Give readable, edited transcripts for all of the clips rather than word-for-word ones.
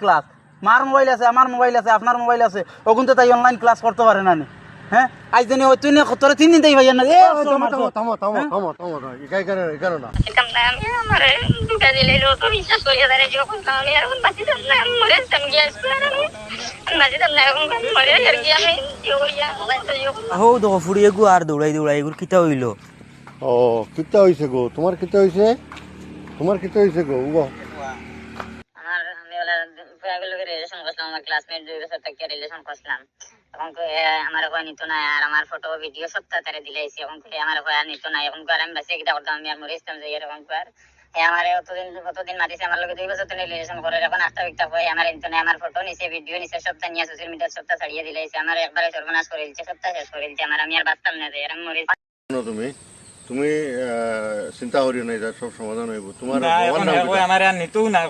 Class মার mobile আছে আমার মোবাইল আছে আপনার মোবাইল আছে ওখান তো তাই অনলাইন ক্লাস করতে পারে না হ্যাঁ আজ দিনে ওই তুই তোরা 3 দিন তাই ভাইয়া না দেখো ফুড়িয়ে গু আর দৌড়াই দৌড়াই এগুলো কিতা হইল। ও কিতা হইছে গো তোমার কিতা হইছে গো আমার আমি ওলা ফ্যাগুলোকে রিলেশন করলাম আমার ক্লাসমেট 2 বছর থেকে রিলেশন করলাম এখন আমার কয় নিত না আর আমার ফটো ভিডিও সব তারে দিলাইছি এখন আমার কয় আর নিত না এখন আর আমি বাসে কিটা করতাম আমি আর মরে ইসলাম যাই এরকম কর আমার কতদিন মাতিছে আমার লগে 2 বছর ধরে রিলেশন করে এখন আস্তা বিকটা কয় আমার নিত না আমার ফটো নিছে ভিডিও নিছে সবটা নিয়ে সোশ্যাল মিডিয়া সবটা ছাড়িয়ে দিলাইছে আমার একবারে সর্বনাশ করে দিচ্ছে সবটা শেষ করে দিচ্ছে আমার আমি আর বাঁচতাম না যাই আমি মরে তুমি চিন্তা করিও না এটা সব সমাধান হইব তোমার আমার আর নিতু না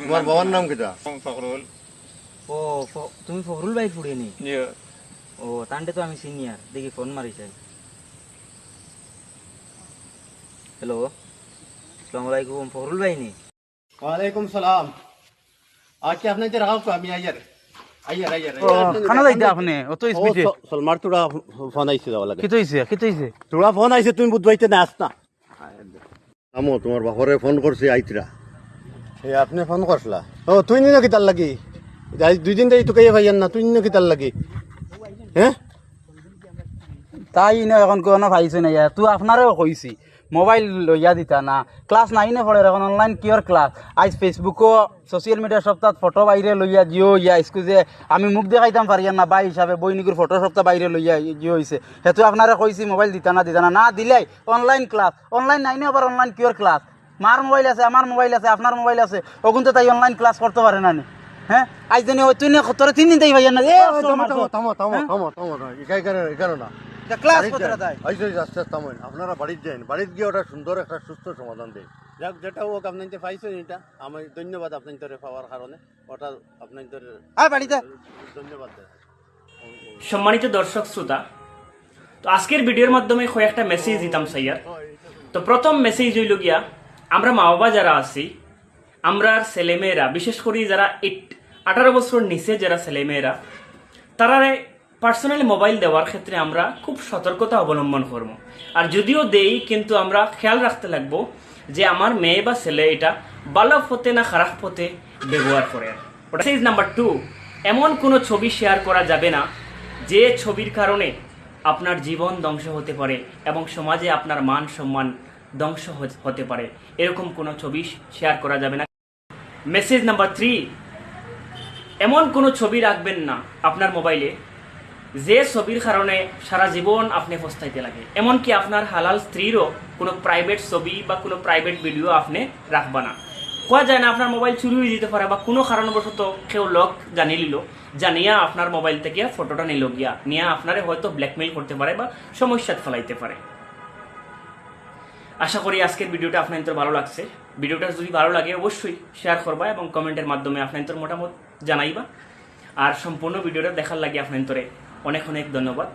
তোমার বাবার নাম কিটা ফখরুল। ও তুমি ফখরুল ভাই ফুড়ে নি? ও তান্ডে তো আমি সিনিয়র দেখি ফোন মারিছে। হ্যালো আসসালামু আলাইকুম ফখরুল ভাই নি? ওয়ালাইকুম সালাম। আজকে আপনি যে রাখো আমি আইয়ার খানা যাইতে আপনি অত স্পিডে সলমার তোরা ফোন আইছে যাওয়া লাগে কি হইছে তোরা ফোন আইছে তুমি বুঝবাইতে না আস না আমো তোমার বাপরে ফোন করছি আইতরা এই আপনি ফোন করছলা ও তুই নিনো কি তার লাগি আজ 2 দিন দেই তোকে ভাইয়ান না তুই নিনো কি তার লাগি হ্যাঁ তাই না এখন কোনো ভাইছে না তুই আপনারও কইছি মোবাইল লইয়া দিতা না ক্লাস 9 পড়ে এখন অনলাইন কিয়র ক্লাস আজ ফেসবুকও সোশ্যাল মিডিয়া সপ্তাহ ফটো বাইরে লইয়া জিও ইয়া স্কুজে আমি মুখ দেখাইতাম পারিয়া না বাই হিসাবে বইনিকুর ফটো সপ্তাহ বাইরে লইয়া জিও হইছে হেতু আপনারা কইছি মোবাইল দিতা না দিলাই অনলাইন ক্লাস অনলাইন 9 আবার অনলাইন কিয়র ক্লাস মার মোবাইল আছে আমার মোবাইল আছে আপনার মোবাইল আছে ওখান তো তাই অনলাইন ক্লাস করতে পারে না হ্যাঁ আজ দিনে ওই তুই তোরা 3 দিন তাই ভাইয়া না না ক্লাস করতে তাই আস্তে আস্তে আপনারা বাড়িতে যান বাড়িতে গিয়ে ওটা সুন্দর একটা সুস্থ সমাধান দেয় যাক যেটা হোক আপনি যে পাইছেন এটা আমি ধন্যবাদ আপনার তোরে পাওয়ার কারণে ওটা আপনার তোরে বাড়িতে ধন্যবাদ দেয়। সম্মানিত দর্শক শ্রোতা, তো আজকের ভিডিওর মাধ্যমে কয়েকটা মেসেজ দিতাম সাইয়ার। তো প্রথম মেসেজ হইল গিয়া আমরা মা বাবা যারা আছি আমরা ছেলেমেয়েরা বিশেষ করে যারা 18 বছর নিচে যারা ছেলেমেয়েরা তারা পার্সোনালি মোবাইল দেওয়ার ক্ষেত্রে আমরা খুব সতর্কতা অবলম্বন করবো। আর যদিও দেই কিন্তু আমরা খেয়াল রাখতে লাগবো যে আমার মেয়ে বা ছেলে এটা ভালো পথে না খারাপ পথে ব্যবহার করে। মেসেজ নাম্বার 2, এমন কোনো ছবি শেয়ার করা যাবে না যে ছবির কারণে আপনার জীবন ধ্বংস হতে পারে এবং সমাজে আপনার মান সম্মান ধ্বংস হতে পারে, এরকম কোনো ছবি শেয়ার করা যাবে না। মেসেজ নাম্বার 3, এমন কোনো ছবি রাখবেন না আপনার মোবাইলে যে ছবির কারণে সারা জীবন আপনি পস্তাইতে লাগে। এমনকি আপনার হালাল স্ত্রীরও কোনো প্রাইভেট ছবি বা কোনো প্রাইভেট ভিডিও আপনি রাখবা না। কোয়া যায় না আপনার মোবাইল চুরি হয়ে যেতে পারে বা কোনো কারণবশত কেউ লোক জানিয়া আপনার মোবাইল থেকে ফটোটা নিল গিয়া নিয়ে আপনারে হয়তো ব্ল্যাকমেইল করতে পারে বা সমস্যায় ফেলাইতে পারে। আশা করি আজকের ভিডিওটা আপনাদের ভালো লাগছে। ভিডিওটা যদি ভালো লাগে অবশ্যই শেয়ার করবা এবং কমেন্টের মাধ্যমে আপনাদের মতামত জানাইবা। আর সম্পূর্ণ ভিডিওটা দেখার লাগে আপনাদের অনেক অনেক ধন্যবাদ।